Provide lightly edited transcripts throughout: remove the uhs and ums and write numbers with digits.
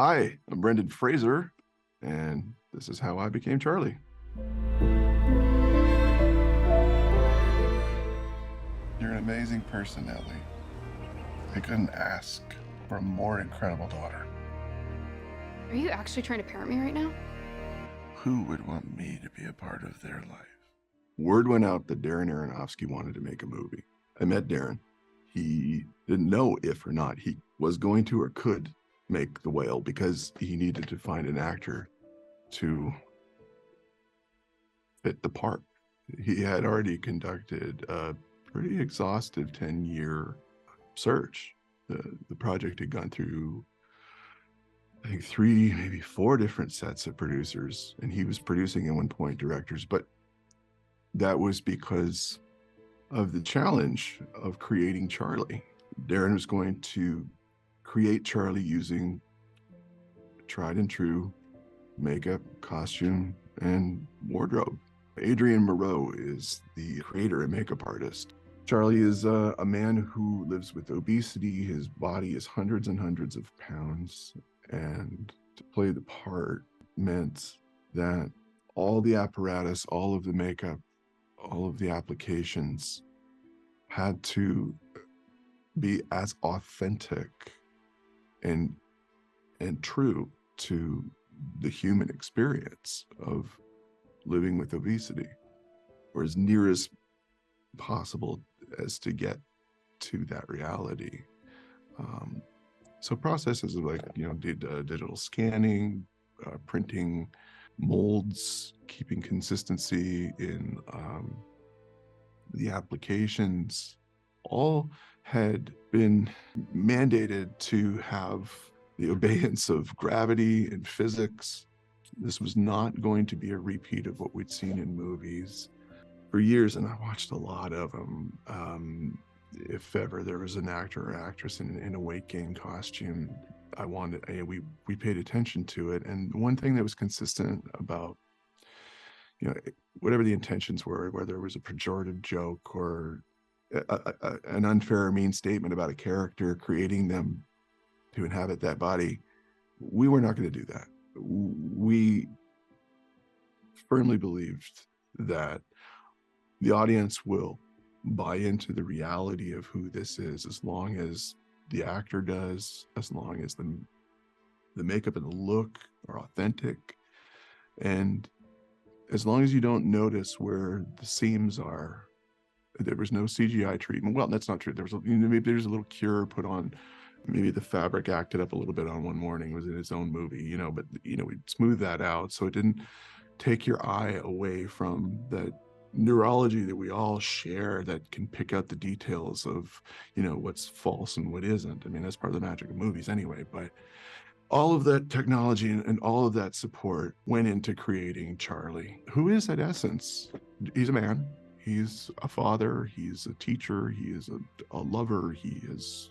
Hi, I'm Brendan Fraser, and this is how I became Charlie. You're an amazing person, Ellie. I couldn't ask for a more incredible daughter. Are you actually trying to parent me right now? Who would want me to be a part of their life? Word went out that Darren Aronofsky wanted to make a movie. I met Darren. He didn't know if or not he was going to or could make The Whale because he needed to find an actor to fit the part. He had already conducted a pretty exhaustive 10-year search. The project had gone through, I think, 3, maybe 4 different sets of producers, and he was producing at one point directors, but that was because of the challenge of creating Charlie. Darren was going to create Charlie using tried and true makeup, costume, and wardrobe. Adrian Moreau is the creator and makeup artist. Charlie is a man who lives with obesity. His body is hundreds and hundreds of pounds. And to play the part meant that all the apparatus, all of the makeup, all of the applications had to be as authentic and true to the human experience of living with obesity, or as near as possible as to get to that reality. So processes of digital scanning, printing molds, keeping consistency in the applications, all had been mandated to have the obeyance of gravity and physics. This was not going to be a repeat of what we'd seen in movies for years, and I watched a lot of them. If ever there was an actor or actress in a weight gain costume, we paid attention to it. And one thing that was consistent about, whatever the intentions were, whether it was a pejorative joke or an unfair or mean statement about a character, creating them to inhabit that body, we were not going to do that. We firmly believed that the audience will buy into the reality of who this is, as long as the actor does, as long as the makeup and the look are authentic, and as long as you don't notice where the seams are. There was no CGI treatment. Well, that's not true. There was maybe there's a little cure put on. Maybe the fabric acted up a little bit on One Morning. It was in its own movie, but we'd smooth that out so it didn't take your eye away from that neurology that we all share, that can pick out the details of what's false and what isn't. I mean, that's part of the magic of movies anyway. But all of that technology and all of that support went into creating Charlie, who is at essence, he's a man, he's a father, he's a teacher, he is a lover, he's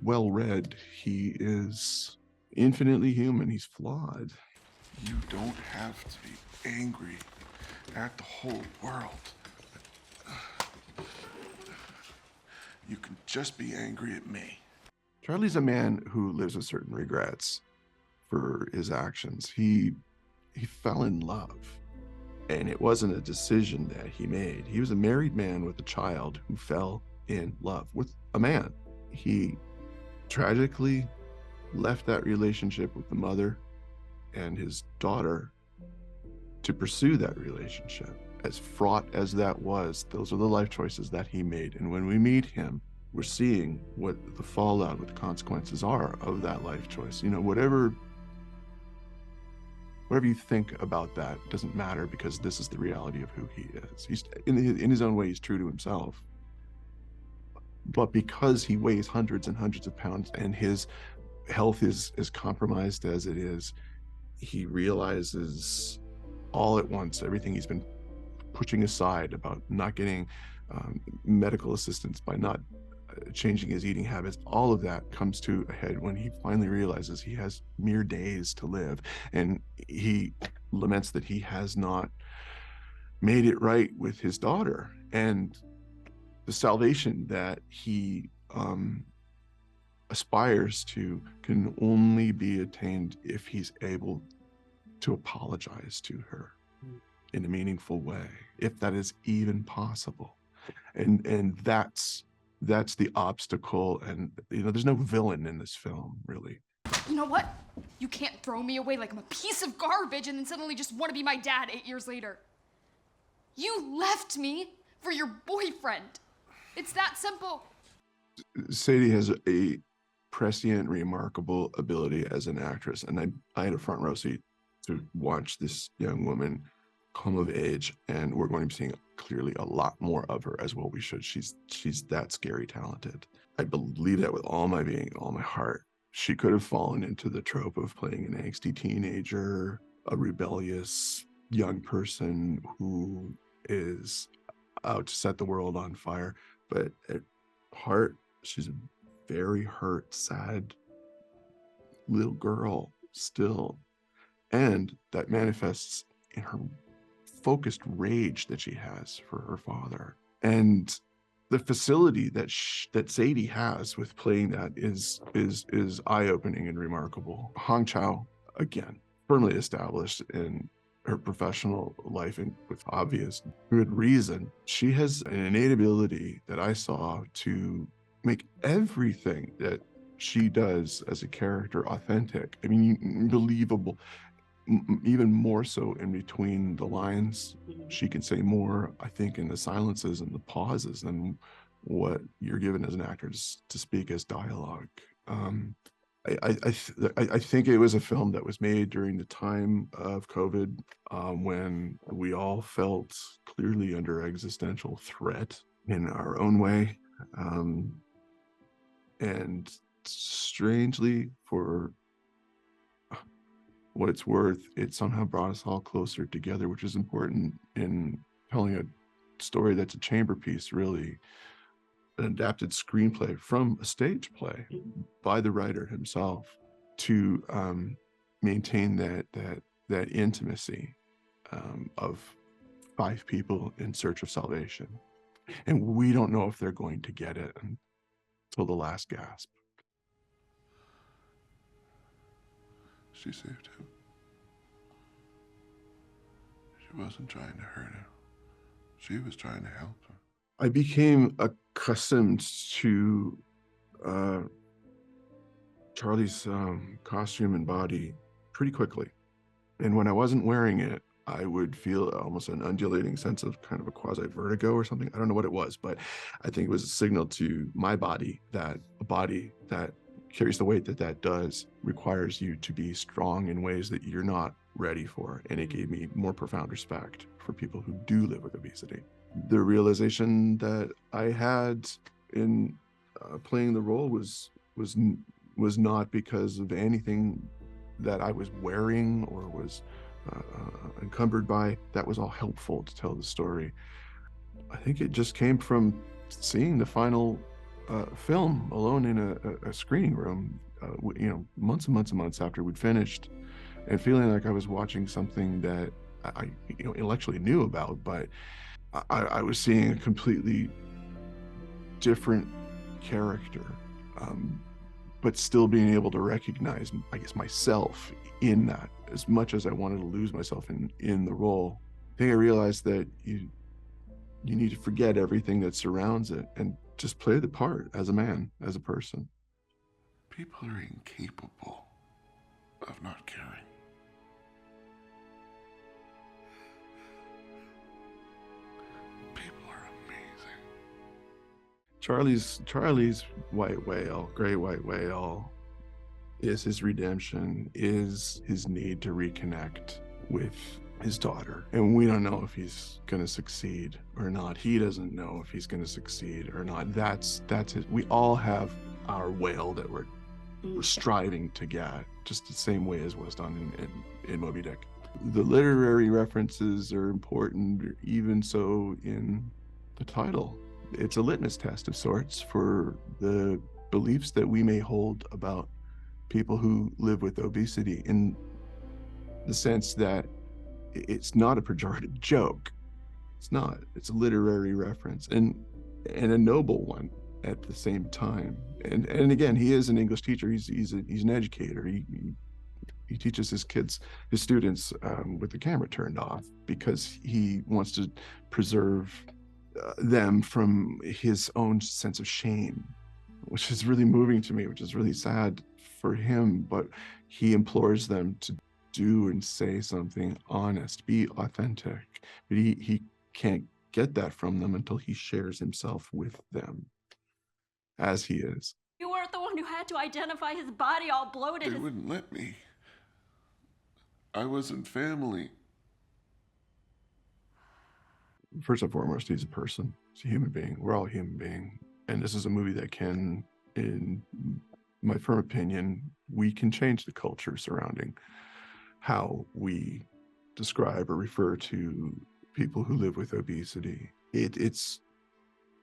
well read, he is infinitely human, he's flawed. You don't have to be angry at the whole world. You can just be angry at me. Charlie's a man who lives with certain regrets for his actions. He fell in love, and it wasn't a decision that he made. He was a married man with a child who fell in love with a man. He tragically left that relationship with the mother and his daughter to pursue that relationship. As fraught as that was, those are the life choices that he made. And when we meet him, we're seeing what the fallout, what the consequences are of that life choice. Whatever you think about that doesn't matter, because this is the reality of who he is. He's in his own way, he's true to himself. But because he weighs hundreds and hundreds of pounds and his health is as compromised as it is, he realizes all at once everything he's been pushing aside about not getting medical assistance, by not changing his eating habits. All of that comes to a head when he finally realizes he has mere days to live, and he laments that he has not made it right with his daughter, and the salvation that he aspires to can only be attained if he's able to apologize to her in a meaningful way, if that is even possible. And that's the obstacle. And there's no villain in this film, really. You know what? You can't throw me away like I'm a piece of garbage and then suddenly just want to be my dad 8 years later. You left me for your boyfriend. It's that simple. Sadie has a prescient, remarkable ability as an actress, and I had a front row seat to watch this young woman come of age, and we're going to be seeing clearly a lot more of her, as well we should. She's that scary talented. I believe that with all my being, all my heart. She could have fallen into the trope of playing an angsty teenager, a rebellious young person who is out to set the world on fire, but at heart, she's a very hurt, sad little girl still. And that manifests in her focused rage that she has for her father. And the facility that Sadie has with playing that is eye-opening and remarkable. Hong Chow, again, firmly established in her professional life, and with obvious good reason. She has an innate ability that I saw to make everything that she does as a character authentic. I mean, believable. Even more so in between the lines. She can say more, I think, in the silences and the pauses than what you're given as an actor to speak as dialogue. I think it was a film that was made during the time of COVID, when we all felt clearly under existential threat in our own way. And strangely, for what it's worth, it somehow brought us all closer together, which is important in telling a story that's a chamber piece, really. An adapted screenplay from a stage play by the writer himself to maintain that intimacy of 5 people in search of salvation. And we don't know if they're going to get it until the last gasp. She saved him. She wasn't trying to hurt him. She was trying to help him. I became accustomed to Charlie's costume and body pretty quickly. And when I wasn't wearing it, I would feel almost an undulating sense of kind of a quasi-vertigo or something. I don't know what it was, but I think it was a signal to my body that a body that carries the weight that does requires you to be strong in ways that you're not ready for. And it gave me more profound respect for people who do live with obesity. The realization that I had in playing the role was not because of anything that I was wearing or was encumbered by. That was all helpful to tell the story. I think it just came from seeing the final film alone in a screening room, months and months and months after we'd finished, and feeling like I was watching something that I intellectually knew about, but I was seeing a completely different character, but still being able to recognize, I guess, myself in that, as much as I wanted to lose myself in the role. I think I realized that you need to forget everything that surrounds it and just play the part as a man, as a person. People are incapable of not caring. People are amazing. Charlie's white whale, gray white whale, is his redemption, is his need to reconnect with his daughter. And we don't know if he's going to succeed or not. He doesn't know if he's going to succeed or not. That's his. We all have our whale that we're striving to get, just the same way as was done in Moby Dick. The literary references are important, even so in the title. It's a litmus test of sorts for the beliefs that we may hold about people who live with obesity, in the sense that it's not a pejorative joke. It's not. It's a literary reference, and a noble one. at the same time. And again, he is an English teacher. He's an educator. He teaches his students with the camera turned off because he wants to preserve them from his own sense of shame, which is really moving to me, which is really sad for him. But he implores them to do and say something honest, be authentic. But he can't get that from them until he shares himself with them as he is. You weren't the one who had to identify his body all bloated. They wouldn't let me. I wasn't family. First and foremost, he's a person. He's a human being. We're all human beings. And this is a movie that can, in my firm opinion, we can change the culture surrounding how we describe or refer to people who live with obesity. It's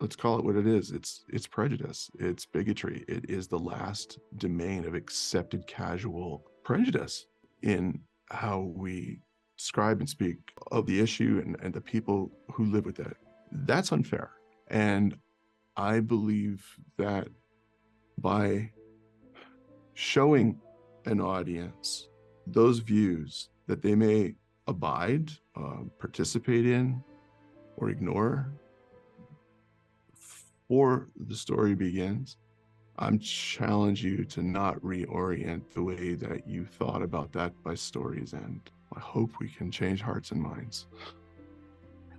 let's call it what it is. It's prejudice. It's bigotry. It is the last domain of accepted casual prejudice in how we describe and speak of the issue and the people who live with it. That's unfair. And I believe that by showing an audience those views that they may abide, participate in, or ignore before the story begins, I'm challenge you to not reorient the way that you thought about that by story's end. I hope we can change hearts and minds.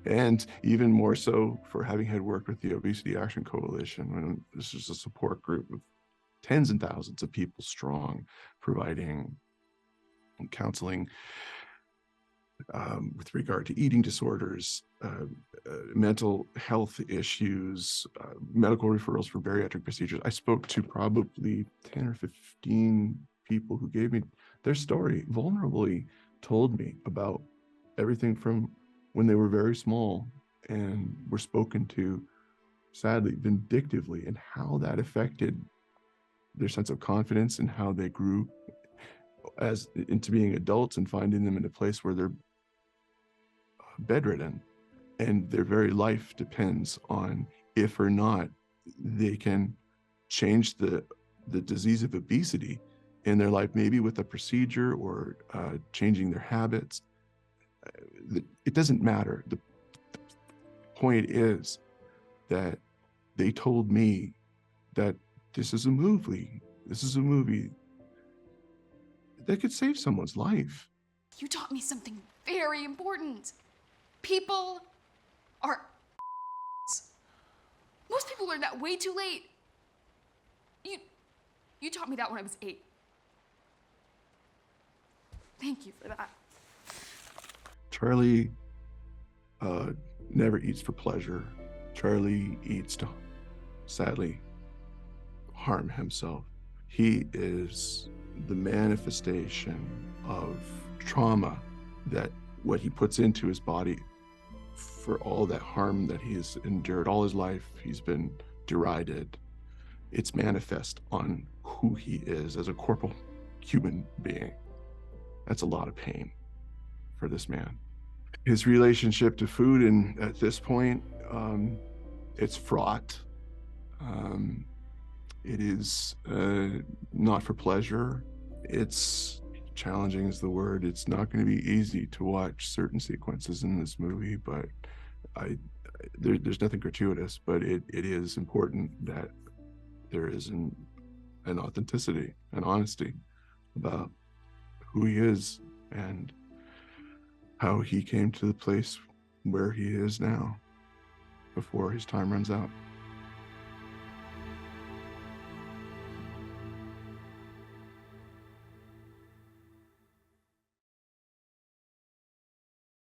And even more so for having had worked with the Obesity Action Coalition, when this is a support group of tens and thousands of people strong, providing counseling with regard to eating disorders, mental health issues, medical referrals for bariatric procedures. I spoke to probably 10 or 15 people who gave me their story, vulnerably told me about everything from when they were very small and were spoken to, sadly, vindictively, and how that affected their sense of confidence and how they grew as into being adults and finding them in a place where they're bedridden and their very life depends on if or not they can change the disease of obesity in their life, maybe with a procedure or changing their habits. It doesn't matter. The point is that they told me that this is a movie that could save someone's life. You taught me something very important. People are most people learn that way too late. You taught me that when I was 8. Thank you for that. Charlie never eats for pleasure. Charlie eats to, sadly, harm himself. He is the manifestation of trauma, that what he puts into his body for all that harm that he has endured all his life. He's been derided. It's manifest on who he is as a corporal human being. That's a lot of pain for this man. His relationship to food, and at this point, it's fraught. It is not for pleasure. It's challenging is the word. It's not going to be easy to watch certain sequences in this movie, but there's nothing gratuitous, but it is important that there is an authenticity, an honesty about who he is and how he came to the place where he is now before his time runs out.